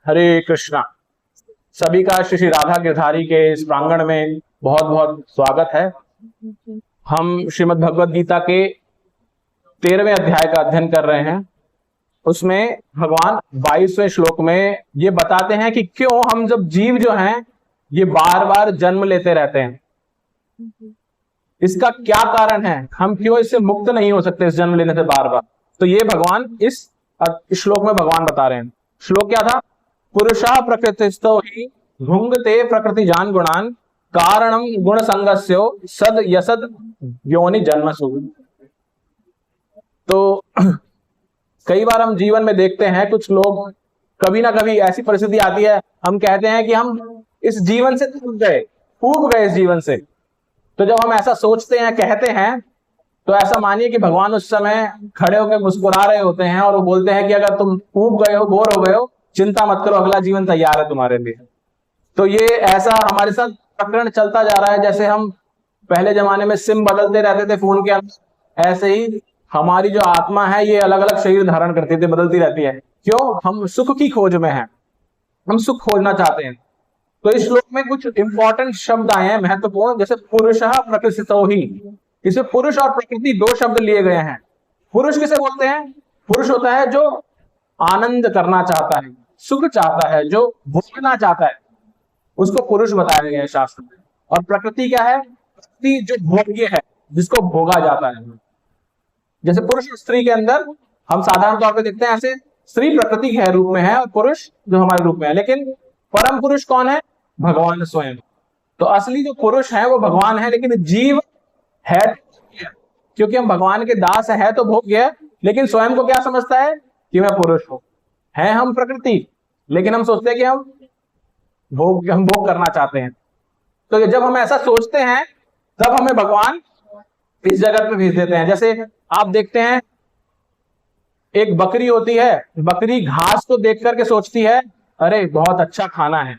हरे कृष्णा। सभी का श्री श्री राधा गिरधारी के इस प्रांगण में बहुत बहुत स्वागत है। हम श्रीमद् भगवद गीता के 13वें अध्याय का अध्ययन कर रहे हैं। उसमें भगवान 22वें श्लोक में ये बताते हैं कि क्यों हम जब जीव जो हैं ये बार बार जन्म लेते रहते हैं, इसका क्या कारण है, हम क्यों इससे मुक्त नहीं हो सकते इस जन्म लेने से बार बार। तो ये भगवान इस श्लोक में भगवान बता रहे हैं। श्लोक क्या था? पुरुषा प्रकृतिस्थो ही भुंगते प्रकृति जान गुणान कारणम गुण संगस्यो सद यसद योनि जन्मसु। तो कई बार हम जीवन में देखते हैं कुछ लोग, कभी ना कभी ऐसी परिस्थिति आती है, हम कहते हैं कि हम इस जीवन से ऊब गए इस जीवन से। तो जब हम ऐसा सोचते हैं, कहते हैं, तो ऐसा मानिए कि भगवान उस समय खड़े होकर मुस्कुरा रहे होते हैं और वो बोलते हैं कि अगर तुम ऊब गए हो, बोर हो गए हो, चिंता मत करो, अगला जीवन तैयार है तुम्हारे लिए। तो ये ऐसा हमारे साथ प्रकरण चलता जा रहा है। जैसे हम पहले जमाने में सिम बदलते रहते थे फोन के अंदर, ऐसे ही हमारी जो आत्मा है ये अलग अलग शरीर धारण करती थी, बदलती रहती है। क्यों? हम सुख की खोज में हैं, हम सुख खोजना चाहते हैं। तो इस श्लोक में कुछ इंपॉर्टेंट शब्द आए हैं महत्वपूर्ण, जैसे पुरुषः प्रकृतिस्थो ही। इसमें पुरुष और प्रकृति दो शब्द लिए गए हैं। पुरुष किसे बोलते हैं? पुरुष होता है जो आनंद करना चाहता है, सुख चाहता है, जो भोगना चाहता है, उसको पुरुष बताया गया है शास्त्र में। और प्रकृति क्या है? प्रकृति जो भोग्य है, जिसको भोगा जाता है। जैसे पुरुष और स्त्री के अंदर हम साधारण तौर पे देखते हैं, ऐसे स्त्री प्रकृति के रूप में है और पुरुष जो हमारे रूप में है। लेकिन परम पुरुष कौन है? भगवान स्वयं। तो असली जो पुरुष है वो भगवान है, लेकिन जीव है, क्योंकि हम भगवान के दास है तो भोग्य, लेकिन स्वयं को क्या समझता है कि मैं पुरुष हूं। है हम प्रकृति, लेकिन हम सोचते हैं कि हम भोग करना चाहते हैं। तो जब हम ऐसा सोचते हैं तब हमें भगवान इस जगत पे भेज देते हैं। जैसे आप देखते हैं, एक बकरी होती है, बकरी घास को देख करके सोचती है अरे बहुत अच्छा खाना है,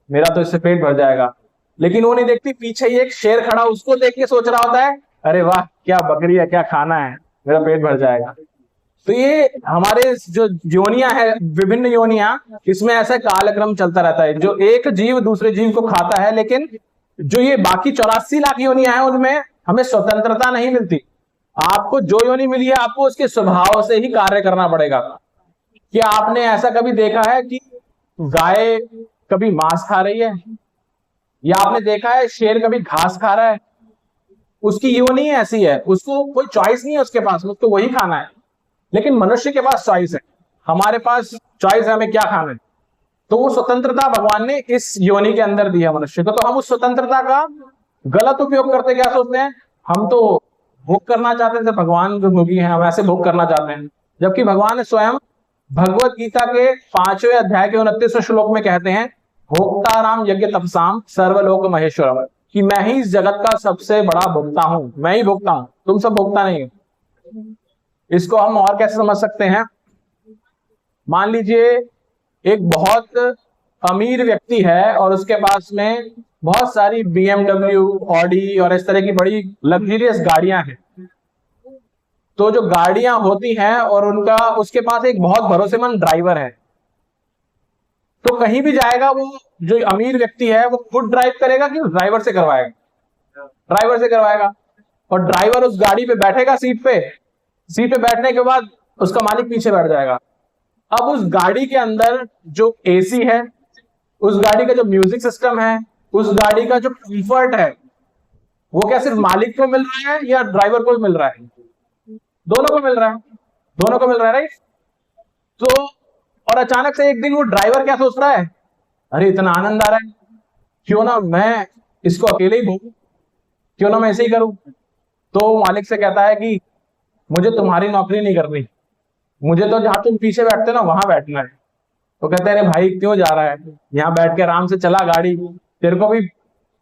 मेरा तो इससे पेट भर जाएगा। लेकिन वो नहीं देखती पीछे ही एक शेर खड़ा, उसको देख के सोच रहा होता है अरे वाह क्या बकरी है, क्या खाना है, मेरा पेट भर जाएगा। तो ये हमारे जो योनियां है, विभिन्न योनियां, इसमें ऐसा कालक्रम चलता रहता है। जो एक जीव दूसरे जीव को खाता है, लेकिन जो ये बाकी 84 लाख योनियां हैं उनमें हमें स्वतंत्रता नहीं मिलती। आपको जो योनि मिली है, आपको उसके स्वभाव से ही कार्य करना पड़ेगा। क्या आपने ऐसा कभी देखा है कि गाय कभी मांस खा रही है, या आपने देखा है शेर कभी घास खा रहा है? उसकी योनि ऐसी है, उसको कोई चॉइस नहीं है उसके पास, उसको वही खाना है। लेकिन मनुष्य के पास चॉइस है, हमारे पास चॉइस है हमें क्या खाना है। तो वो स्वतंत्रता भगवान ने इस योनि के अंदर दी है मनुष्य को। तो हम उस स्वतंत्रता का गलत उपयोग करते क्या सोचते हैं, हम तो भोग करना चाहते थे, भगवान जो भोगी हैं हम ऐसे भोग करना चाहते हैं। जबकि भगवान ने स्वयं भगवत गीता के 5वें अध्याय के 29वें श्लोक में कहते हैं, भोक्ताराम यज्ञ तपसाम सर्वलोक महेश्वरम, कि मैं ही इस जगत का सबसे बड़ा भोक्ता हूं, मैं ही भोक्ता हूं, तुम सब भोक्ता नहीं हो। इसको हम और कैसे समझ सकते हैं? मान लीजिए एक बहुत अमीर व्यक्ति है और उसके पास में बहुत सारी BMW, ऑडी और इस तरह की बड़ी लग्जरियस गाड़ियां हैं। तो जो गाड़ियां होती हैं और उनका उसके पास एक बहुत भरोसेमंद ड्राइवर है, तो कहीं भी जाएगा वो जो अमीर व्यक्ति है वो खुद ड्राइव करेगा कि ड्राइवर से करवाएगा? ड्राइवर से करवाएगा। और ड्राइवर उस गाड़ी पे बैठेगा, सीट पे बैठने के बाद उसका मालिक पीछे बैठ जाएगा। अब उस गाड़ी के अंदर जो AC है, उस गाड़ी का जो म्यूजिक सिस्टम है, उस गाड़ी का जो कंफर्ट है, वो क्या सिर्फ मालिक को मिल रहा है या ड्राइवर को मिल रहा है? दोनों को मिल रहा है, दोनों को मिल रहा है, राइट? तो और अचानक से एक दिन वो ड्राइवर क्या सोच रहा है, अरे इतना आनंद आ रहा है, क्यों ना मैं इसको अकेले ही भोगूं, क्यों ना मैं ऐसे ही करूं। तो मालिक से कहता है कि मुझे तुम्हारी नौकरी नहीं करनी, मुझे तो जहां तुम पीछे बैठते हो ना वहां बैठना है। तो कहते हैं अरे भाई क्यों जा रहा है, यहाँ बैठ के आराम से चला गाड़ी, तेरे को भी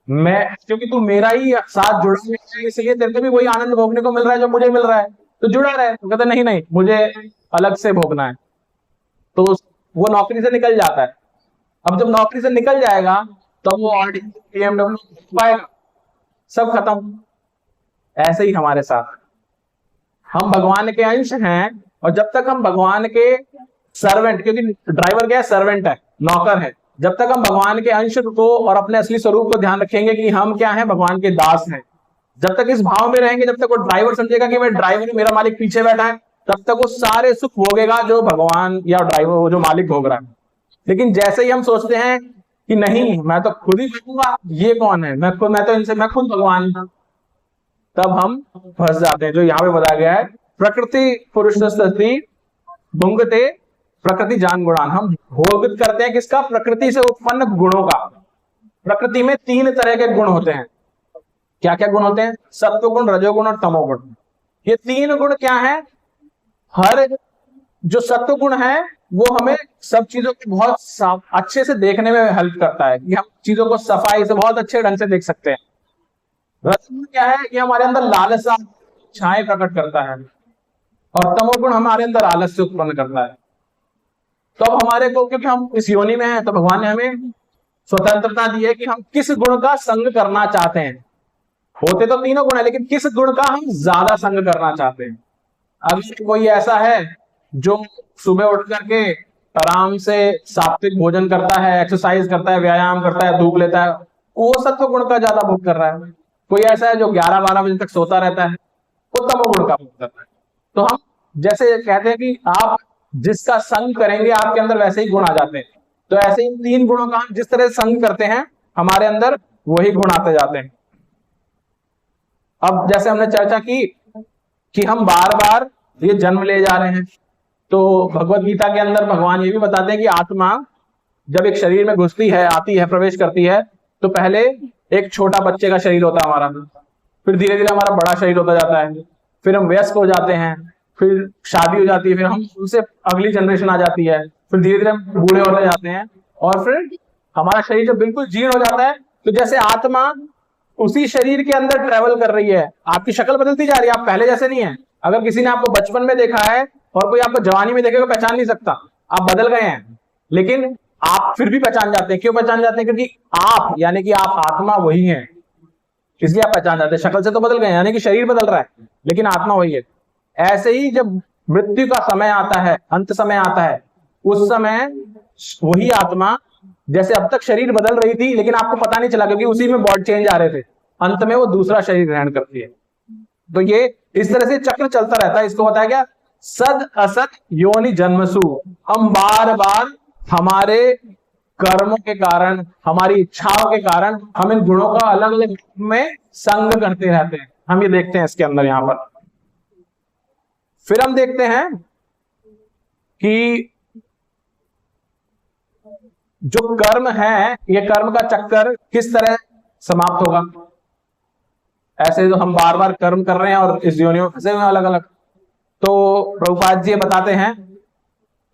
मैं, क्योंकि तू मेरा ही साथ जुड़ा है इसलिए तेरे को भी वही आनंद भोगने को मिल रहा है जो मुझे मिल रहा है, तो जुड़ा रहे। तो कहते नहीं नहीं मुझे अलग से भोगना है। तो वो नौकरी से निकल जाता है। अब जब नौकरी से निकल जाएगा तब वो ऑडी BMW पाएगा, सब खत्म। ऐसे ही हमारे साथ, हम भगवान के अंश हैं और जब तक हम भगवान के सर्वेंट, क्योंकि ड्राइवर क्या है, सर्वेंट है, नौकर है। जब तक हम भगवान के अंश को और अपने असली स्वरूप को ध्यान रखेंगे कि हम क्या हैं, भगवान के दास हैं, जब तक इस भाव में रहेंगे, जब तक वो ड्राइवर समझेगा कि मैं ड्राइवर हूं, मेरा मालिक पीछे बैठा है, तब तक वो सारे सुख भोगेगा जो भगवान या ड्राइवर, वो जो मालिक भोग रहा है। लेकिन जैसे ही हम सोचते हैं कि नहीं मैं तो खुद ही भोगूंगा, ये कौन है, मैं खुद भगवान हूं, तब हम फंस जाते हैं। जो यहाँ पे बताया गया है, प्रकृति पुरुष भुंगते प्रकृति जान गुणान, हम भोग करते हैं किसका, प्रकृति से उत्पन्न गुणों का। प्रकृति में 3 तरह के गुण होते हैं। क्या क्या गुण होते हैं, सत्व गुण, रजोगुण और तमोगुण। ये 3 गुण क्या है, हर जो सत्व गुण है वो हमें सब चीजों को बहुत अच्छे से देखने में हेल्प करता है, कि हम चीजों को सफाई से बहुत अच्छे ढंग से देख सकते हैं। रजोगुण क्या है, कि हमारे अंदर लालसा छाए प्रकट करता है, और तमोगुण हमारे अंदर आलस्य उत्पन्न करता है। तो अब हमारे को, क्योंकि हम इस योनि में हैं, तो भगवान ने हमें स्वतंत्रता दी है कि हम किस गुण का संग करना चाहते हैं। होते तो तीनों गुण है, लेकिन किस गुण का हम ज्यादा संग करना चाहते हैं। अगर कोई ऐसा है जो सुबह उठ करके आराम से सात्विक भोजन करता है, एक्सरसाइज करता है, व्यायाम करता है, धूप लेता है, वो सत्व गुण का ज्यादा भोग कर रहा है। कोई ऐसा है जो 11-12 बजे तक सोता रहता है, वो तमोगुण का भोग कर रहा है। तो हम जैसे कहते हैं कि आप जिसका संग करेंगे आपके अंदर वैसे ही गुण आ जाते हैं। तो ऐसे ही 3 गुणों का हम जिस तरह संग करते हैं, हमारे अंदर वही गुण आते जाते हैं। अब जैसे हमने चर्चा की कि हम बार बार ये जन्म ले जा रहे हैं, तो भगवत गीता के अंदर भगवान ये भी बताते हैं कि आत्मा जब एक शरीर में घुसती है, आती है, प्रवेश करती है, तो पहले एक छोटा बच्चे का शरीर होता है हमारा, फिर धीरे धीरे हमारा बड़ा शरीर होता जाता है, फिर हम वयस्क हो जाते हैं, फिर शादी हो जाती है, फिर हम उनसे अगली जनरेशन आ जाती है, फिर धीरे धीरे हम बूढ़े होते जाते हैं, और फिर हमारा शरीर जब बिल्कुल जीर्ण हो जाता है, तो जैसे आत्मा उसी शरीर के अंदर ट्रेवल कर रही है, आपकी शक्ल बदलती जा रही है, आप पहले जैसे नहीं है। अगर किसी ने आपको बचपन में देखा है और कोई आपको जवानी में देखेगा, पहचान नहीं सकता, आप बदल गए हैं। लेकिन आप फिर भी पहचान जाते हैं। क्यों पहचान जाते हैं? क्योंकि आप यानी कि आप आत्मा वही है, इसलिए आप पहचान जाते हैं। शक्ल से तो बदल गए, यानी कि शरीर बदल रहा है, लेकिन आत्मा वही है। ऐसे ही जब मृत्यु का समय आता है, अंत समय आता है, उस समय वही आत्मा, जैसे अब तक शरीर बदल रही थी लेकिन आपको पता नहीं चला, क्योंकि उसी में बॉडी चेंज आ रहे थे, अंत में वो दूसरा शरीर ग्रहण करती है। तो ये इस तरह से चक्र चलता रहता है। इसको बताया गया सद असत योनि जन्मसु। हम बार बार हमारे कर्मों के कारण, हमारी इच्छाओं के कारण, हम इन गुणों का अलग अलग में संग करते रहते हैं। हम ये देखते हैं इसके अंदर यहां पर। फिर हम देखते हैं कि जो कर्म है, ये कर्म का चक्कर किस तरह समाप्त होगा। ऐसे जो हम बार बार कर्म कर रहे हैं और इस योनियों में फंसे हुए अलग अलग, तो प्रभुपाद जी बताते हैं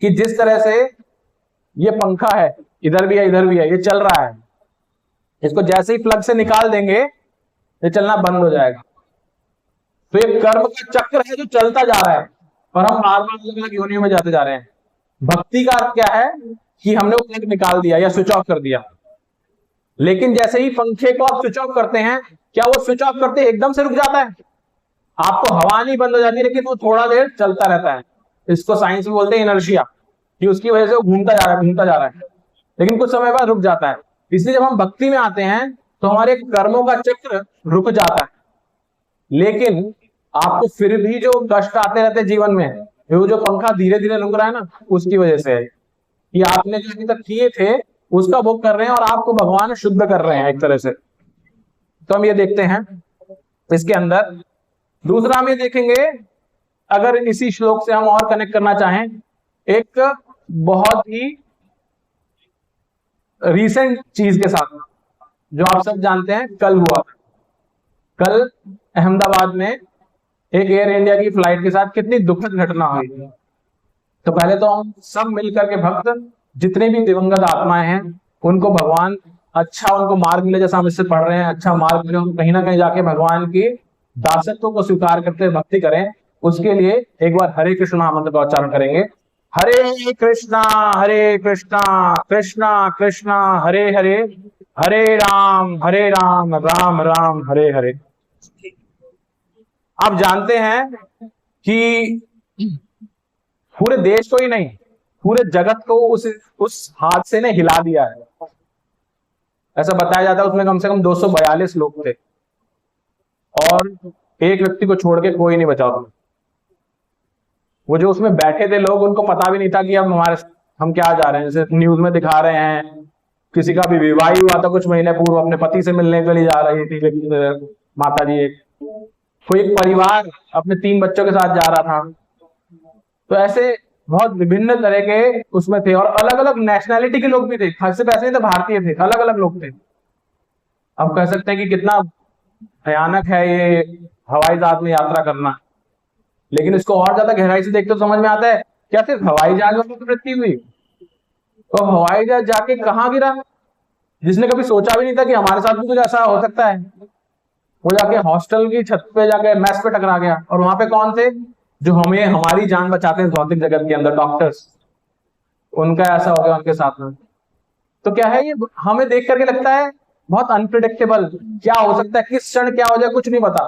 कि जिस तरह से ये पंखा है, इधर भी है इधर भी है, ये चल रहा है, इसको जैसे ही प्लग से निकाल देंगे ये चलना बंद हो जाएगा। तो ये कर्म का चक्र है जो चलता जा रहा है, और हम बार बार अलग अलग योनियों में जाते जा रहे हैं। भक्ति का अर्थ क्या है कि हमने वो प्लग निकाल दिया या स्विच ऑफ कर दिया। लेकिन जैसे ही पंखे को आप स्विच ऑफ करते हैं, क्या वो स्विच ऑफ करते एकदम से रुक जाता है? आपको हवा नहीं बंद हो जाती, लेकिन वो थोड़ा देर चलता रहता है। इसको साइंस में बोलते हैं इनर्शिया, कि उसकी वजह से वो घूमता जा रहा है, लेकिन कुछ समय बाद रुक जाता है। इसलिए जब हम भक्ति में आते हैं तो हमारे कर्मों का चक्र रुक जाता है। लेकिन आपको फिर भी जो कष्ट आते रहते हैं जीवन में, वो जो पंखा धीरे धीरे रुक रहा है ना, उसकी वजह से है कि आपने जो अभी तक किए थे उसका भोग कर रहे हैं, और आपको भगवान शुद्ध कर रहे हैं एक तरह से। तो हम ये देखते हैं इसके अंदर। दूसरा हम ये देखेंगे, अगर इसी श्लोक से हम और कनेक्ट करना चाहें, एक बहुत ही रीसेंट चीज के साथ, जो आप सब जानते हैं, कल हुआ। कल अहमदाबाद में एक एयर इंडिया की फ्लाइट के साथ कितनी दुखद घटना हुई थी। तो पहले तो हम सब मिलकर के भक्त, जितने भी दिवंगत आत्माएं हैं, उनको भगवान अच्छा उनको मार्ग मिले, जैसा हम इससे पढ़ रहे हैं, अच्छा मार्ग मिले, उनको कहीं ना कहीं जाके भगवान की दासत्व को स्वीकार करते हुए भक्ति करें। उसके लिए एक बार हरे कृष्ण महामंत्र का उच्चारण करेंगे। हरे कृष्णा कृष्णा कृष्णा हरे हरे, हरे राम राम राम हरे हरे। आप जानते हैं कि पूरे देश को ही नहीं, पूरे जगत को उस हादसे ने हिला दिया है। ऐसा बताया जाता है उसमें कम से कम 242 लोग थे और एक व्यक्ति को छोड़ के कोई नहीं बचा उसमें। वो जो उसमें बैठे थे लोग, उनको पता भी नहीं था कि अब हम क्या जा रहे हैं। जैसे न्यूज में दिखा रहे हैं, किसी का भी विवाह ही हुआ था कुछ महीने पूर्व, अपने पति से मिलने के लिए जा रही थी माता जी। कोई एक परिवार अपने 3 बच्चों के साथ जा रहा था। तो ऐसे बहुत विभिन्न तरह के उसमें थे और अलग अलग नेशनैलिटी के लोग भी थे, सिर्फ ऐसे नहीं थे भारतीय थे, अलग अलग लोग थे। अब कह सकते हैं कि कितना भयानक है ये हवाई जहाज में यात्रा करना। लेकिन इसको और ज्यादा गहराई से देखते तो समझ में आता है, क्या सिर्फ हवाई जहाज में तो मृत्यु हुई? तो हवाई जहाज जाके कहाँ गिरा? जिसने कभी सोचा भी नहीं था कि हमारे साथ भी कुछ ऐसा हो सकता है। वो जाके हॉस्टल की छत पे जाके मैस पे टकरा गया। और वहां पे कौन थे जो हमें हमारी जान बचाते हैं भौतिक जगत के अंदर? डॉक्टर्स। उनका ऐसा हो गया उनके साथ में। तो क्या है ये, हमें देख करके लगता है बहुत अनप्रिडिक्टेबल, क्या हो सकता है, किस क्षण क्या हो जाए कुछ नहीं पता।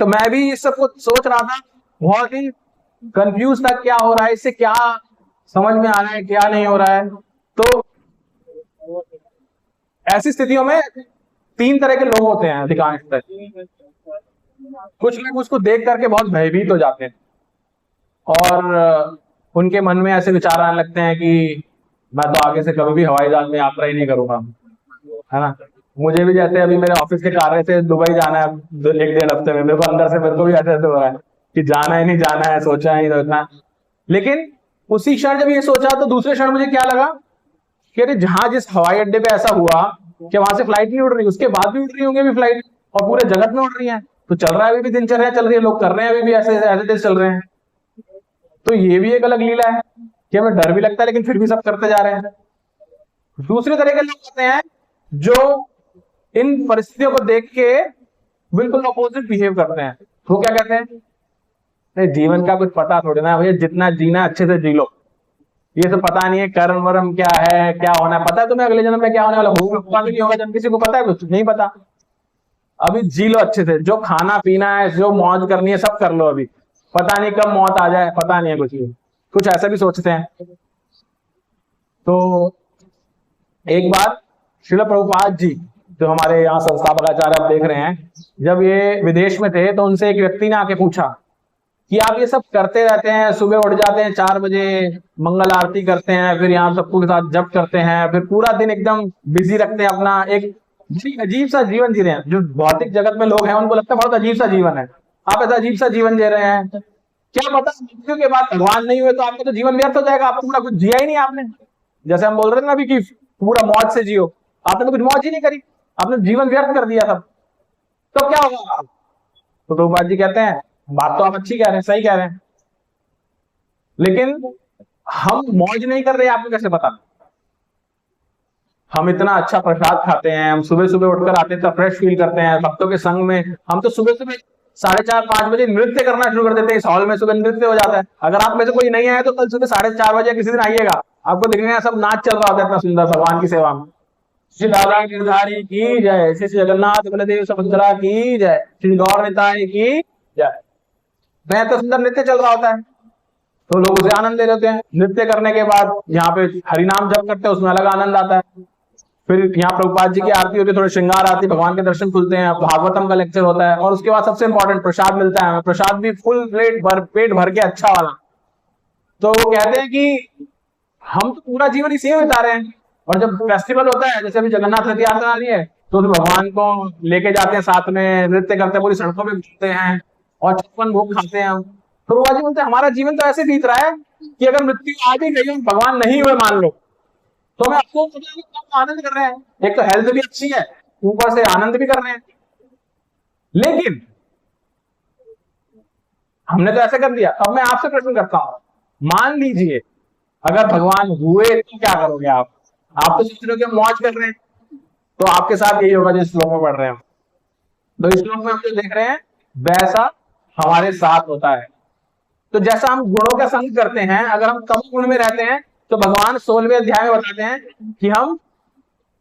तो मैं भी इस सब को सोच रहा था, बहुत ही कंफ्यूज था, क्या हो रहा है, इससे क्या समझ में आ रहा है, क्या नहीं हो रहा है। तो ऐसी स्थितियों में 3 तरह के लोग होते हैं अधिकांशतः। कुछ लोग उसको देख करके बहुत भयभीत हो जाते हैं और उनके मन में ऐसे विचार आने लगते हैं कि मैं तो आगे से कभी भी हवाई जहाज में यात्रा ही नहीं करूंगा, है ना। मुझे भी जैसे अभी मेरे ऑफिस के कार्य से दुबई जाना है 1-1.5 हफ्ते में, मेरे को अंदर से मेरे को भी ऐसे हो रहा है कि जाना है नहीं जाना है, सोचा है नहीं सोचना। लेकिन उसी क्षण जब ये सोचा तो दूसरे क्षण मुझे क्या लगा कि अरे जहां जिस हवाई अड्डे पे ऐसा हुआ कि वहां से फ्लाइट नहीं उड़ रही, उसके बाद भी उड़ रही होंगी अभी फ्लाइट, और पूरे जगत में उड़ रही है। तो चल रहा है, अभी भी दिनचर्या चल रही है, लोग कर रहे हैं अभी भी ऐसे ऐसे चल रहे हैं। तो ये भी एक अलग लीला है कि हमें डर भी लगता है लेकिन फिर भी सब करते जा रहे हैं। दूसरे तरह के लोग होते हैं जो इन परिस्थितियों को देख के बिल्कुल अपोजिट बिहेव करते हैं। वो क्या कहते हैं, नहीं जीवन का कुछ पता थोड़ी ना भैया, जितना जीना अच्छे से जी लो, ये सब पता नहीं है, कर्म वर्म क्या है, क्या होना है, पता है तुम्हें अगले जन्म में क्या होने वाला होगा भी नहीं होगा, जब किसी को पता है कुछ नहीं पता। अभी जी लो अच्छे से, जो खाना पीना है, जो मौज करनी है सब कर लो, अभी पता नहीं कब मौत आ जाए, पता नहीं है कुछ भी। कुछ ऐसा भी सोचते हैं। तो एक बार श्रील प्रभुपाद जी, जो हमारे यहाँ संस्थापक आचार्य आप देख रहे हैं, जब ये विदेश में थे तो उनसे एक व्यक्ति ने आके पूछा कि आप ये सब करते रहते हैं, सुबह उठ जाते हैं 4 बजे, मंगल आरती करते हैं, फिर यहाँ सबको के साथ जप करते हैं, फिर पूरा दिन एकदम बिजी रखते हैं अपना, एक अजीब सा जीवन जी रहे हैं। जो भौतिक जगत में लोग हैं उनको लगता है बहुत अजीब सा जीवन है, आप ऐसा अजीब सा जीवन जी रहे हैं। क्या पता मृत्यु के बाद भगवान नहीं हुए तो आपका तो जीवन व्यर्थ हो जाएगा, आपको पूरा कुछ जिया ही नहीं आपने। जैसे हम बोल रहे थे ना अभी कि पूरा मौज से जियो, आपने तो कुछ मौज ही नहीं करी, आपने जीवन व्यर्थ कर दिया सब, तो क्या होगा? तो प्रभुपाद जी कहते हैं बात तो आप अच्छी कह रहे हैं, सही कह रहे हैं, लेकिन हम मौज नहीं कर रहे, आपको कैसे पता? हम इतना अच्छा प्रसाद खाते हैं, हम सुबह सुबह उठकर आते हैं तो फ्रेश फील करते हैं भक्तों के संग में। हम तो सुबह सुबह 4:30-5 बजे नृत्य करना शुरू कर देते हैं, इस हॉल में सुबह नृत्य हो जाता है। अगर आप में से कोई नहीं आया तो कल सुबह 4:30 बजे किसी दिन आइएगा, आपको दिखने सब नाच चल रहा होता है इतना सुंदर भगवान की सेवा में। श्री राधा गिरधारी की जय, श्री जगन्नाथ बलदेव सुभद्रा की जय, श्री गौर निताई की जय। मैं तो सुंदर नृत्य चल रहा होता है तो लोग उसे आनंद ले लेते हैं। नृत्य करने के बाद यहाँ पे हरिनाम जप करते हैं, उसमें अलग आनंद आता है। फिर यहाँ प्रभुपाद जी की आरती होती है, थोड़े श्रृंगार आती, भगवान के दर्शन खुलते हैं, भागवतम का लेक्चर होता है, और उसके बाद सबसे इंपॉर्टेंट प्रसाद मिलता है हमें, प्रसाद भी फुल पेट भर के अच्छा वाला। तो वो कहते हैं कि हम तो पूरा जीवन इसी में बिता रहे हैं, और जब फेस्टिवल होता है, जैसे अभी जगन्नाथ रथ यात्रा आ रही है, तो भगवान को लेके जाते हैं, साथ में नृत्य करते हैं, पूरी सड़कों पे घूमते हैं और 56 भोग खाते हैं हम। तो वो जी बोलते हैं हमारा जीवन तो ऐसे बीत रहा है कि अगर मृत्यु आ भी गई और भगवान नहीं हुए मान लो, तो हमें अफसोस आनंद कर रहे हैं, एक तो हेल्थ भी अच्छी है, ऊपर से आनंद भी कर रहे हैं। लेकिन हमने तो ऐसा कर दिया। अब मैं आपसे प्रश्न करता हूं, मान लीजिए अगर भगवान हुए तो क्या करोगे आप? आप तो सोच रहे हो कि हम मौज कर रहे हैं, तो आपके साथ यही होगा जिस श्लोक में पढ़ रहे हैं। तो इस श्लोक में हम जो देख रहे हैं वैसा हमारे साथ होता है। तो जैसा हम गुणों का संग करते हैं, अगर हम कम गुण में रहते हैं तो भगवान 16वें अध्याय में बताते हैं कि हम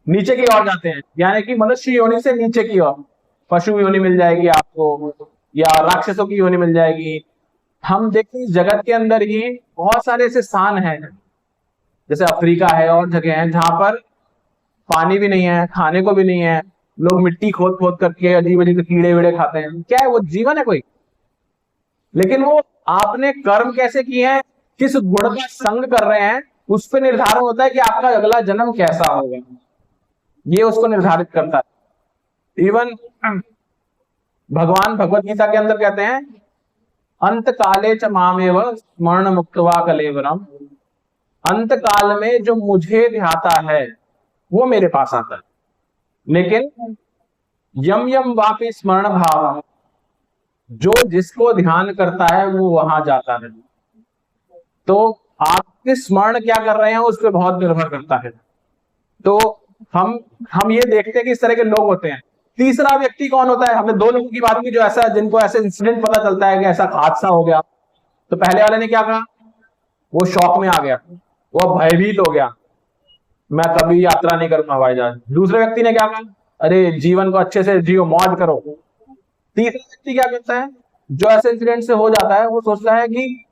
नीचे की ओर जाते हैं, यानी कि मनुष्य योनि से नीचे की ओर पशु योनि मिल जाएगी आपको, या राक्षसों की योनि मिल जाएगी। हम देखते हैं जगत के अंदर ही बहुत सारे ऐसे स्थान हैं जैसे अफ्रीका है और जगह है जहां पर पानी भी नहीं है, खाने को भी नहीं है, लोग मिट्टी खोद खोद करके अजीब अजीब कीड़े वीड़े खाते हैं। क्या है वो, जीवन है कोई? लेकिन वो आपने कर्म कैसे किए हैं, किस गुण का संग कर रहे हैं, उस पर निर्धारण होता है कि आपका अगला जन्म कैसा होगा। ये उसको निर्धारित करता है। इवन भगवान भगवत गीता के अंदर कहते हैं, अंत काले च मामेव स्मरण मुक्तवा कलेवरम, अंत काल में जो मुझे ध्याता है वो मेरे पास आता है, लेकिन यम यम वापि स्मरण भाव, जो जिसको ध्यान करता है वो वहां जाता है। तो आपके स्मरण क्या कर रहे हैं उस पर बहुत निर्भर करता है। तो हम ये देखते हैं कि इस तरह के लोग होते हैं। तीसरा व्यक्ति कौन होता है? हमने दो लोगों की बात की जो ऐसा, जिनको ऐसे इंसिडेंट पता चलता है कि ऐसा हादसा हो गया। तो पहले वाले ने क्या कहा, वो शौक में आ गया, वो भयभीत हो गया, मैं कभी यात्रा नहीं करूंगा हवाई जहाज। दूसरे व्यक्ति ने क्या कहा, अरे जीवन को अच्छे से जियो, मौज करो। तीसरा व्यक्ति क्या करता है, जो ऐसे इंसिडेंट से हो जाता है, वो सोचता है कि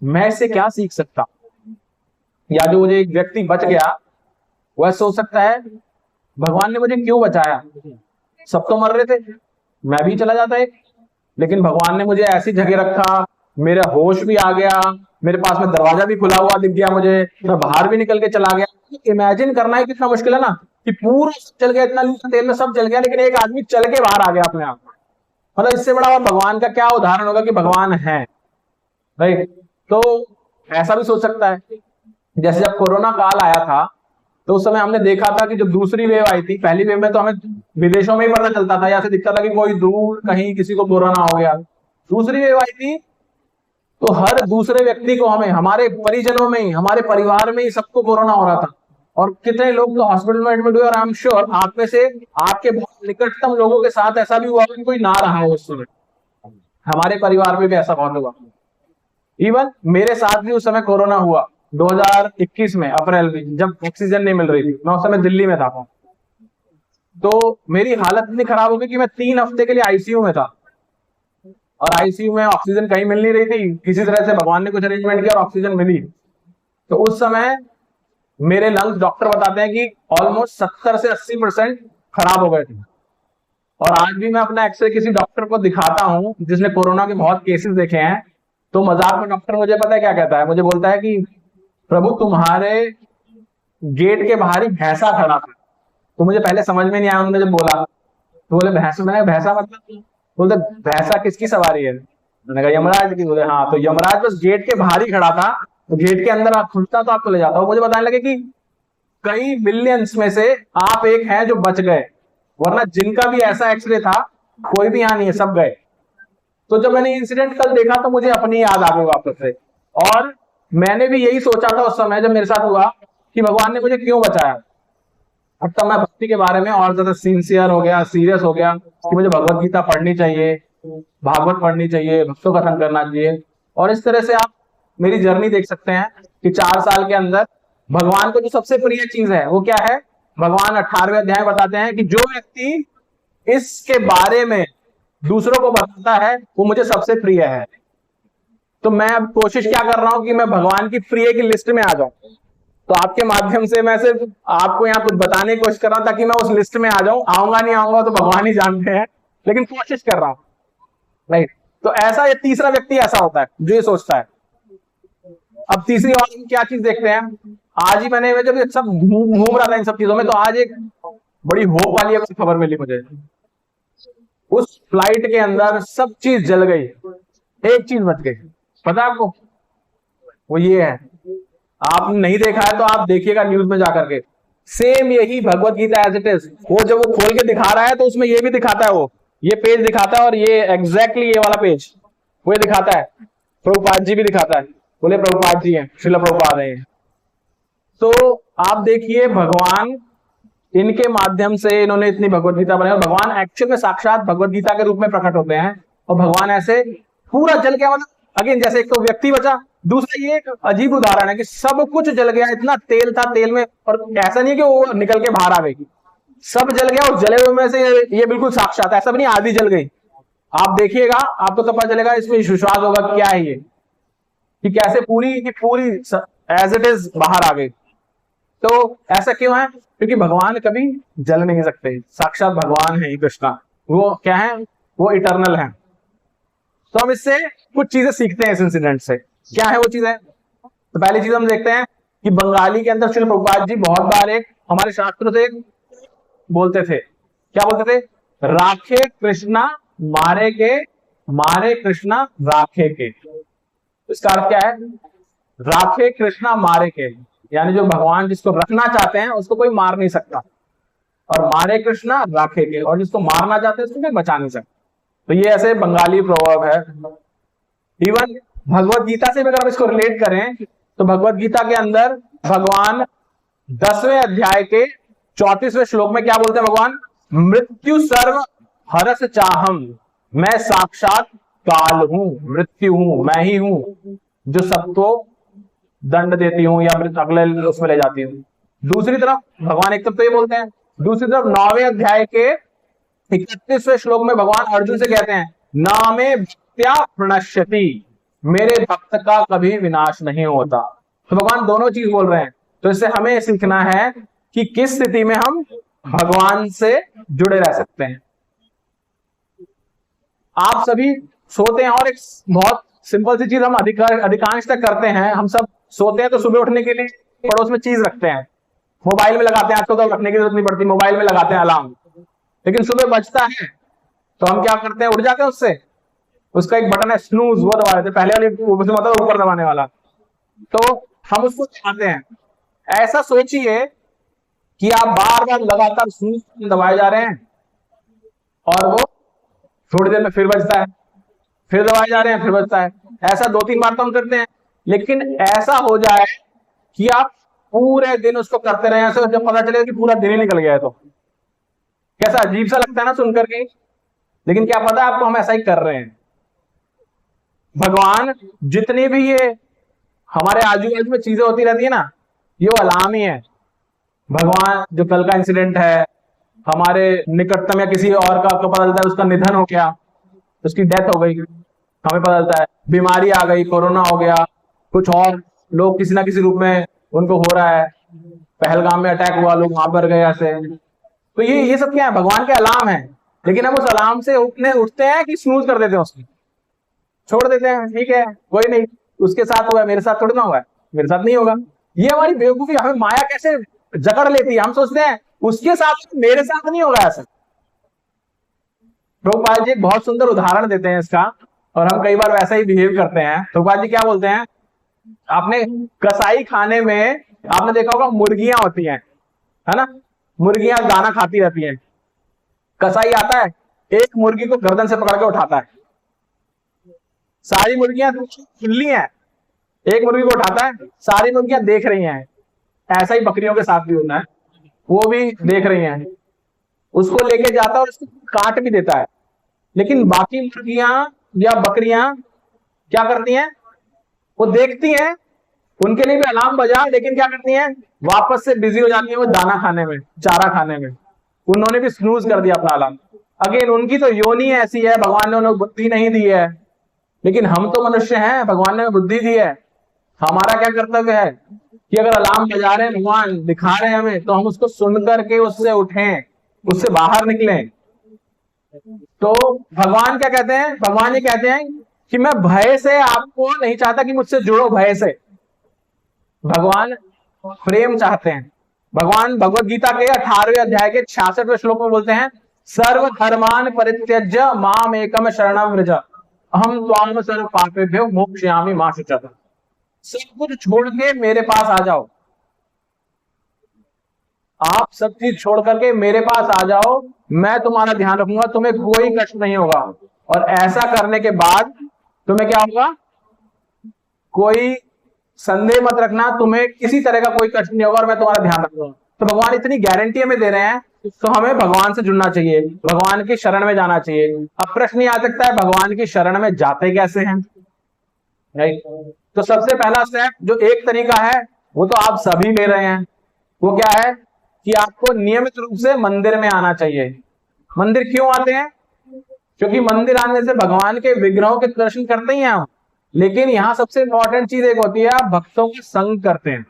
मैं इससे क्या सीख सकता, या जो मुझे एक व्यक्ति बच गया वह सोच सकता है भगवान ने मुझे क्यों बचाया, सब तो मर रहे थे, मैं भी चला जाता एक, लेकिन भगवान ने मुझे ऐसी जगह रखा, मेरा होश भी आ गया, मेरे पास में दरवाजा भी खुला हुआ दिख गया मुझे, मैं बाहर भी निकल के चला गया। इमेजिन करना ही कितना मुश्किल है ना, कि पूरा चल गया, इतना तेल में सब जल गया, लेकिन एक आदमी चल के बाहर आ गया अपने आप। मतलब इससे बड़ा और भगवान का क्या उदाहरण होगा कि भगवान है, राइट। तो ऐसा भी सोच सकता है, जैसे जब कोरोना काल आया था तो उस समय हमने देखा था कि जब दूसरी वेव आई थी, पहली वेव में तो हमें विदेशों में ही पता चलता था, या फिर दिखता था कि कोई दूर कहीं किसी को कोरोना हो गया। दूसरी वेव आई थी तो हर दूसरे व्यक्ति को, हमें, हमारे परिजनों में ही, हमारे परिवार में ही सबको कोरोना हो रहा था, और कितने लोग तो हॉस्पिटल में एडमिट हुए। और आई एम श्योर आप में से आपके बहुत निकटतम लोगों के साथ ऐसा भी हुआ कि कोई ना रहा हो उस समय। हमारे परिवार में भी ऐसा बहुत हुआ। इवन मेरे साथ भी उस समय कोरोना हुआ 2021 में अप्रैल में, जब ऑक्सीजन नहीं मिल रही थी। मैं उस समय दिल्ली में था, तो मेरी हालत इतनी खराब हो गई कि मैं 3 हफ्ते के लिए आईसीयू में था, और आईसीयू में ऑक्सीजन कहीं मिल नहीं रही थी। किसी तरह से भगवान ने कुछ अरेंजमेंट किया और ऑक्सीजन मिली। तो उस समय मेरे लंग्स, डॉक्टर बताते हैं कि ऑलमोस्ट 70 से 80% खराब हो गए थे। और आज भी मैं अपना एक्सरे किसी डॉक्टर को दिखाता हूं जिसने कोरोना के बहुत केसेस देखे हैं, तो मजाक में डॉक्टर मुझे पता है क्या कहता है, मुझे बोलता है कि प्रभु तुम्हारे गेट के बाहर ही भैंसा खड़ा था। तो मुझे पहले समझ में नहीं आया, उन्होंने जब बोला तो बोले भैंसा, मैंने भैंसा मतलब, बोलते भैंसा किसकी सवारी है? मैंने कहा यमराज की। बोले हाँ, तो यमराज बस गेट के बाहर ही खड़ा था, तो गेट के अंदर आप खुलता तो आपको ले जाता। वो मुझे बताने लगे कि कई मिलियंस में से आप एक हैं जो बच गए, वरना जिनका भी ऐसा एक्सरे था कोई भी यहाँ नहीं है, सब गए। तो जब मैंने इंसिडेंट कल देखा तो मुझे अपनी याद आ गई वापस से, और मैंने भी यही सोचा था उस समय जब मेरे साथ हुआ कि भगवान ने मुझे क्यों बचाया। अब तब मैं भक्ति के बारे में और ज्यादा सिंसियर हो गया, सीरियस हो गया कि मुझे भगवत गीता पढ़नी चाहिए, भागवत पढ़नी चाहिए, भक्तों कथन करना चाहिए। और इस तरह से आप मेरी जर्नी देख सकते हैं कि 4 साल के अंदर भगवान को जो सबसे प्रिय चीज है वो क्या है। भगवान 18वें अध्याय बताते हैं कि जो व्यक्ति इसके बारे में दूसरों को बताता है वो मुझे सबसे प्रिय है। तो मैं अब कोशिश क्या कर रहा हूं कि मैं भगवान की प्रिय की लिस्ट में आ जाऊं। तो आपके माध्यम से मैं सिर्फ आपको यहाँ कुछ बताने की कोशिश कर रहा हूं ताकि मैं उस लिस्ट में आ जाऊं। आऊंगा नहीं आऊंगा तो भगवान ही जानते हैं, लेकिन कोशिश कर रहा हूं, राइट। तो ऐसा ये तीसरा व्यक्ति ऐसा होता है जो ये सोचता है। अब तीसरी और क्या चीज देखते हैं, आज ही मैंने जब सब घूम रहा था इन सब चीजों में, तो आज एक बड़ी होप वाली खबर मिली मुझे। उस फ्लाइट के अंदर सब चीज जल गई, एक चीज बच गई, पता है आपको? वो ये है, आप नहीं देखा है तो आप देखिएगा न्यूज में जाकर के। सेम यही Bhagavad Gita as it is, वो जब वो खोल के दिखा रहा है तो उसमें ये भी दिखाता है, वो ये पेज दिखाता है, और ये एग्जैक्टली ये वाला पेज वो दिखाता है। प्रभुपाद जी भी दिखाता है, बोले प्रभुपाद जी हैं, श्रील प्रभुपाद हैं। तो आप देखिए भगवान इनके माध्यम से, इन्होंने इतनी भगवत गीता बनाई, और भगवान एक्चुअल में साक्षात भगवत गीता के रूप में प्रकट होते हैं। और भगवान ऐसे पूरा जल गया, मतलब अगेन जैसे एक तो व्यक्ति बचा, दूसरा ये एक अजीब उदाहरण है कि सब कुछ जल गया, इतना तेल था तेल में, और ऐसा नहीं कि वो निकल के बाहर आ गई, सब जल गया। और जले हुए में से ये बिल्कुल साक्षात, ऐसा भी नहीं आधी जल गई। आप देखिएगा आपको तो पता चलेगा, इसमें विश्वास होगा क्या है ये। कि कैसे पूरी की पूरी एज इट इज बाहर आ गई। तो ऐसा क्यों है? क्योंकि भगवान कभी जल नहीं सकते, साक्षात भगवान है कृष्णा, वो क्या है? वो इटर्नल है। तो हम इससे कुछ चीजें सीखते हैं इस इंसिडेंट से। क्या है वो चीजें? तो पहली चीज हम देखते हैं कि बंगाली के अंदर श्रील प्रभुपाद जी बहुत बार एक हमारे शास्त्रों से बोलते थे। क्या बोलते थे? राखे कृष्णा मारे कृष्णा राखे के। इसका अर्थ क्या है? राखे कृष्णा मारे के, यानी जो भगवान जिसको रखना चाहते हैं उसको कोई मार नहीं सकता, और मारे कृष्णा राखे के, और जिसको मारना चाहते हैं उसको कोई बचा नहीं सकता। तो ये ऐसे बंगाली प्रोवर्ब है। इवन भगवत गीता से भी अगर हम इसको रिलेट करें तो भगवत गीता के अंदर भगवान 10वें अध्याय के 34वें श्लोक में क्या बोलते हैं भगवान? मृत्यु सर्व हरस चाहम, मैं साक्षात काल हूं, मृत्यु हूं, मैं ही हूं जो सबको दंड देती हूं या फिर अगले उसमें ले जाती हूं। दूसरी तरफ भगवान एक तरफ तो ये बोलते हैं, दूसरी तरफ 9वें अध्याय के 31वें श्लोक में भगवान अर्जुन से कहते हैं नामे भक्त्या प्रणश्यति, मेरे भक्त का कभी विनाश नहीं होता। तो भगवान दोनों चीज बोल रहे हैं। तो इससे हमें सीखना है कि किस स्थिति में हम भगवान से जुड़े रह सकते हैं। आप सभी सोते हैं, और एक बहुत सिंपल सी चीज हम अधिकांश तक करते हैं, हम सब सोते हैं तो सुबह उठने के लिए पड़ोस में चीज रखते हैं, मोबाइल में लगाते हैं। आजकल तो रखने की जरूरत नहीं पड़ती, मोबाइल में लगाते हैं अलार्म। लेकिन सुबह बजता है तो हम क्या करते हैं? उठ जाते हैं उससे। उसका एक बटन है स्नूज, वो दबा देते हैं, पहले वाली मतलब ऊपर दबाने वाला, तो हम उसको दबाते हैं। ऐसा सोचिए कि आप बार बार लगातार स्नूज दबाए जा रहे हैं और वो थोड़ी देर में फिर बजता है, फिर दबाए जा रहे हैं, फिर बजता है। ऐसा 2-3 बार तो हम करते हैं। लेकिन ऐसा हो जाए कि आप पूरे दिन उसको करते रहे, ऐसे जब पता चले कि पूरा दिन ही निकल गया है, तो कैसा अजीब सा लगता है ना सुनकर के। लेकिन क्या पता आपको हम ऐसा ही कर रहे हैं। भगवान जितनी भी ये हमारे आजू बाजू में चीजें होती रहती है ना, ये वो अलार्म ही है। भगवान जो कल का इंसिडेंट है, हमारे निकटतम या किसी और का आपको पता चलता है उसका निधन हो गया, उसकी डेथ हो गई, हमें पता चलता है। बीमारी आ गई, कोरोना हो गया, कुछ और लोग किसी ना किसी रूप में उनको हो रहा है, पहलगाम में अटैक हुआ, लोग वहां पर गए ऐसे। तो ये सब क्या है? भगवान के अलार्म है। लेकिन हम उस अलार्म से उठते हैं कि स्नूज कर देते हैं, उसको छोड़ देते हैं। ठीक है, कोई नहीं, उसके साथ हुआ, मेरे साथ थोड़ी ना हुआ, मेरे साथ नहीं होगा। ये हमारी बेवकूफी, हमें माया कैसे जकड़ लेती है। हम सोचते हैं उसके साथ, मेरे साथ नहीं होगा ऐसा। प्रभुपाद जी एक बहुत सुंदर उदाहरण देते हैं इसका, और हम कई बार वैसा ही बिहेव करते हैं। प्रभुपाद जी क्या बोलते हैं? आपने कसाई खाने में आपने देखा होगा मुर्गियां होती हैं, है ना? मुर्गियां दाना खाती रहती हैं। कसाई आता है, एक मुर्गी को गर्दन से पकड़ के उठाता है। सारी मुर्गियां खुली हैं, एक मुर्गी को उठाता है, सारी मुर्गियां देख रही हैं। ऐसा ही बकरियों के साथ भी होना है, वो भी देख रही हैं। उसको लेके जाता है और उसको काट भी देता है। लेकिन बाकी मुर्गियां या बकरियां क्या करती हैं? वो देखती हैं, उनके लिए भी अलार्म बजा, लेकिन क्या करती हैं? वापस से बिजी हो जाती है वो दाना खाने में, चारा खाने में। उन्होंने भी स्नूज कर दिया अपना अलार्म। अगेन उनकी तो योनि ऐसी है, भगवान ने उन्हें बुद्धि नहीं दी है। लेकिन हम तो मनुष्य हैं, भगवान ने बुद्धि दी है। हमारा क्या कर्तव्य है कि अगर अलार्म बजा रहे हैं, भगवान दिखा रहे हैं हमें, तो हम उसको सुन करके उससे उठें, उससे बाहर निकलें। तो भगवान क्या कहते हैं? भगवान ये कहते हैं कि मैं भय से आपको नहीं चाहता कि मुझसे जुड़ो भय से। भगवान प्रेम चाहते हैं। भगवान भगवत गीता के 18वें अध्याय के 66वें श्लोक में बोलते हैं सर्व धर्मान परित्यज्य माम एकम शरणम व्रज अहम त्वाम सर्व पापेभ्यो मोक्षयामि मा शुचः। सब कुछ छोड़ के मेरे पास आ जाओ, आप सब चीज छोड़ करके मेरे पास आ जाओ, मैं तुम्हारा ध्यान रखूंगा, तुम्हें कोई कष्ट नहीं होगा। और ऐसा करने के बाद तुम्हें क्या होगा? कोई संदेह मत रखना, तुम्हें किसी तरह का कोई कष्ट नहीं होगा और मैं तुम्हारा ध्यान रखूंगा। तो भगवान इतनी गारंटी हमें दे रहे हैं, तो हमें भगवान से जुड़ना चाहिए, भगवान की शरण में जाना चाहिए। अब प्रश्न आ सकता है भगवान की शरण में जाते कैसे हैं? राइट। तो सबसे पहला स्टेप जो एक तरीका है वो तो आप सभी ले रहे हैं। वो क्या है कि आपको नियमित रूप से मंदिर में आना चाहिए। मंदिर क्यों आते हैं? क्योंकि मंदिर आने से भगवान के विग्रहों के दर्शन करते ही हैं हम। लेकिन यहाँ सबसे इंपॉर्टेंट चीज एक होती है, आप भक्तों का संग करते हैं।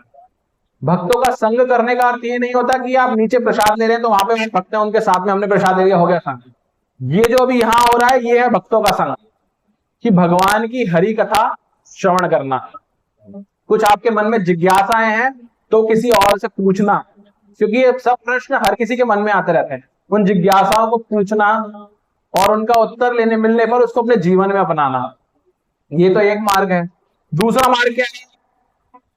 भक्तों का संग करने का अर्थ ये नहीं होता कि आप नीचे प्रसाद ले रहे हैं तो वहां पे भक्त हैं उनके साथ में हमने प्रसाद ले लिया, हो गया संग। ये जो अभी यहाँ हो रहा है ये है भक्तों का संग, कि भगवान की हरि कथा श्रवण करना। कुछ आपके मन में जिज्ञासाएं हैं तो किसी और से पूछना, क्योंकि ये सब प्रश्न हर किसी के मन में आते रहते हैं। उन जिज्ञासाओं को पूछना और उनका उत्तर लेने मिलने पर उसको अपने जीवन में अपनाना, ये तो एक मार्ग है। दूसरा मार्ग क्या है?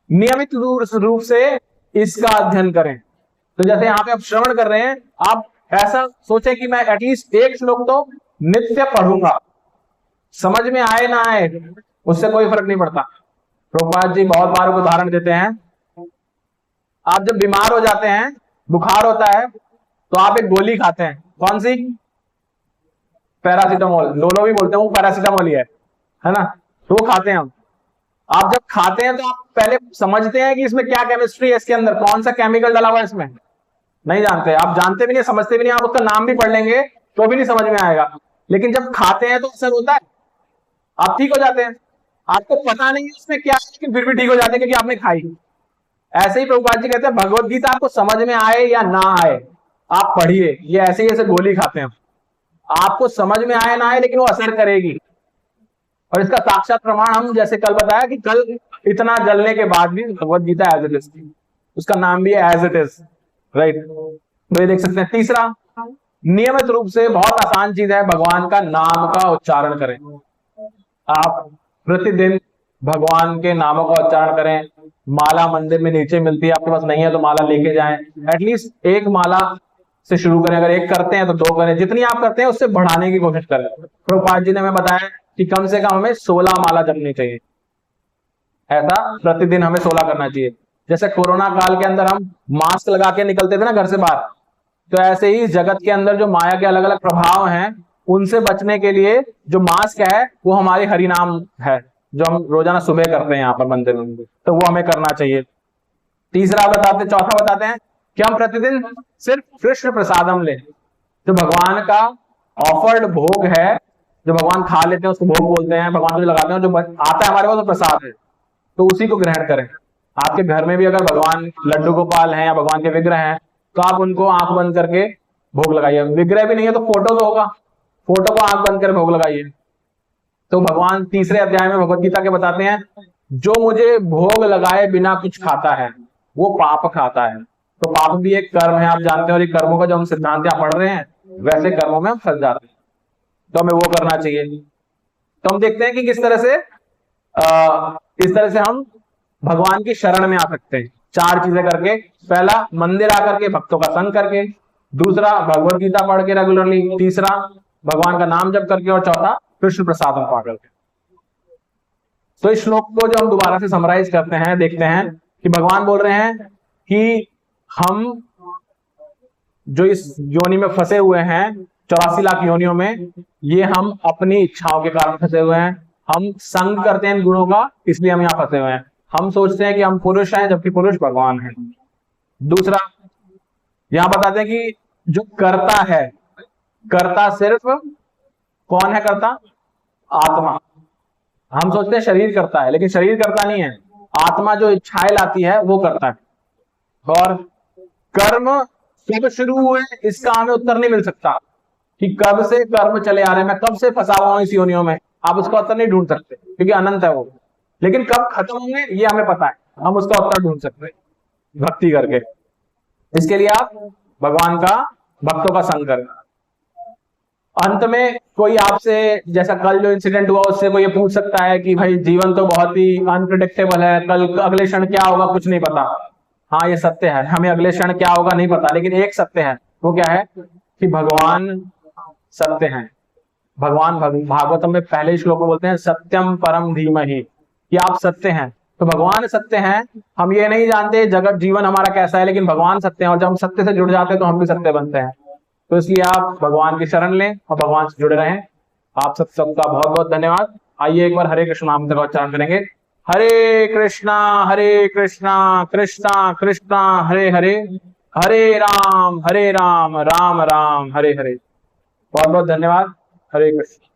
नियमित रूप से इसका अध्ययन करें। तो जैसे यहाँ पे आप श्रवण कर रहे हैं, आप ऐसा सोचें कि मैं एटलीस्ट एक श्लोक तो नित्य पढ़ूंगा, समझ में आए ना आए उससे कोई फर्क नहीं पड़ता। प्रभुपाद जी बहुत बार उदाहरण देते हैं, आप जब बीमार हो जाते हैं, बुखार होता है, तो आप एक गोली खाते हैं, कौन सी? पैरासीटामोल, लोलो भी बोलते हैं, वो पैरासीटामोल ही है ना, तो वो खाते हैं हम। आप जब खाते हैं तो आप पहले समझते हैं कि इसमें क्या केमिस्ट्री है, इसके अंदर कौन सा केमिकल डाला हुआ है इसमें, नहीं जानते। आप जानते भी नहीं, समझते भी नहीं, आप उसका नाम भी पढ़ लेंगे तो भी नहीं समझ में आएगा। लेकिन जब खाते हैं तो असर होता है, आप ठीक हो जाते हैं। आपको पता नहीं है उसमें क्या है, लेकिन फिर भी ठीक हो जाते हैं क्योंकि आपने खाई। ऐसे ही प्रभुपाद जी कहते हैं, भगवत गीता आपको समझ में आए या ना आए, आप पढ़िए। ये ऐसे ही ऐसे गोली खाते हैं, आपको समझ में आए ना आए लेकिन वो असर करेगी। और इसका साक्षात प्रमाण हम जैसे कल बताया कि कल इतना जलने के बाद भी Bhagavad Gita as it is, उसका नाम भी है एज इट इज, राइट। तो ये देख सकते हैं। तीसरा, नियमित रूप से, बहुत आसान चीज है, भगवान का नाम का उच्चारण करें। आप प्रतिदिन भगवान के नामों का उच्चारण करें। माला मंदिर में नीचे मिलती है, आपके पास नहीं है तो माला लेके जाएं। एटलीस्ट एक माला से शुरू करें, अगर एक करते हैं तो दो करें, जितनी आप करते हैं उससे बढ़ाने की कोशिश करें। प्रभुपाद जी ने हमें बताया कि कम से कम हमें 16 माला जपनी चाहिए, ऐसा प्रतिदिन हमें 16 करना चाहिए। जैसे कोरोना काल के अंदर हम मास्क लगा के निकलते थे ना घर से बाहर, तो ऐसे ही जगत के अंदर जो माया के अलग अलग प्रभाव हैं, उनसे बचने के लिए जो मास्क है वो हमारी हरि नाम है, जो हम रोजाना सुबह करते हैं यहाँ पर मंदिर में, तो वो हमें करना चाहिए। तीसरा बताते, चौथा बताते हैं कि हम प्रतिदिन सिर्फ कृष्ण प्रसादम लें। जो भगवान का ऑफर्ड भोग है, जो भगवान खा लेते हैं उसको भोग बोलते हैं, भगवान को जो लगाते हैं, जो आता है हमारे पास वो प्रसाद है, तो उसी को ग्रहण करें। आपके घर में भी अगर भगवान लड्डू गोपाल हैं या भगवान के विग्रह हैं, तो आप उनको आंख बंद करके भोग लगाइए। विग्रह भी नहीं है तो फोटो तो होगा, फोटो को आंख बंद कर भोग लगाइए। तो भगवान तीसरे अध्याय में भगवत गीता के बताते हैं, जो मुझे भोग लगाए बिना कुछ खाता है वो पाप खाता है। तो पाप भी एक कर्म है, आप जानते हैं, और ये कर्मों का जो हम सिद्धांत यहाँ पढ़ रहे हैं, वैसे कर्मों में हम फंस जाते हैं, तो हमें वो करना चाहिए। तो हम देखते हैं कि किस तरह से इस तरह से हम भगवान की शरण में आ सकते हैं, 4 चीजें करके। पहला, मंदिर आकर के भक्तों का संग करके। दूसरा, भगवत गीता पढ़ के रेगुलरली। तीसरा, भगवान का नाम जप करके। और चौथा, कृष्ण प्रसाद पा करके। तो इस श्लोक को जो हम दोबारा से समराइज करते हैं, देखते हैं कि भगवान बोल रहे हैं कि हम जो इस योनि में फंसे हुए हैं, 84 लाख योनियों में, ये हम अपनी इच्छाओं के कारण फंसे हुए हैं। हम संग करते हैं इन गुणों का, इसलिए हम यहाँ फंसे हुए हैं। हम सोचते हैं कि हम पुरुष हैं, जबकि पुरुष भगवान है। दूसरा, यहां बताते हैं कि जो करता है, करता सिर्फ कौन है? करता आत्मा। हम सोचते हैं शरीर करता है, लेकिन शरीर करता नहीं है, आत्मा जो इच्छाएं लाती है वो करता है। और कर्म कब शुरू हुए इसका हमें उत्तर नहीं मिल सकता, कि कब से कर्म चले आ रहे हैं, मैं कब से फंसा हुआ हूं इस योनियों में, आप उसका उत्तर नहीं ढूंढ सकते क्योंकि अनंत है वो। लेकिन कब खत्म होंगे ये हमें पता है, हम उसका उत्तर ढूंढ सकते हैं भक्ति करके। इसके लिए आप भगवान का, भक्तों का संग करें। अंत में कोई आपसे, जैसा कल जो इंसिडेंट हुआ, उससे कोई ये पूछ सकता है कि भाई जीवन तो बहुत ही अनप्रिडिक्टेबल है, कल अगले क्षण क्या होगा कुछ नहीं पता। हाँ, ये सत्य है, हमें अगले क्षण क्या होगा नहीं पता, लेकिन एक सत्य है, वो क्या है? कि भगवान सत्य है। भगवान भागवतम में पहले श्लोक में बोलते हैं, सत्यम परम धीमहि, कि आप सत्य हैं। तो भगवान सत्य हैं, हम ये नहीं जानते जगत जीवन हमारा कैसा है, लेकिन भगवान सत्य हैं, और जब हम सत्य से जुड़ जाते हैं तो हम भी सत्य बनते हैं। तो इसलिए आप भगवान की शरण लें और भगवान से जुड़े रहें। आप सबका बहुत बहुत धन्यवाद। आइए एक बार हरे कृष्ण नाम का उच्चारण करेंगे। हरे कृष्णा कृष्णा कृष्णा हरे हरे, हरे राम राम राम हरे हरे। बहुत बहुत धन्यवाद। हरे कृष्ण।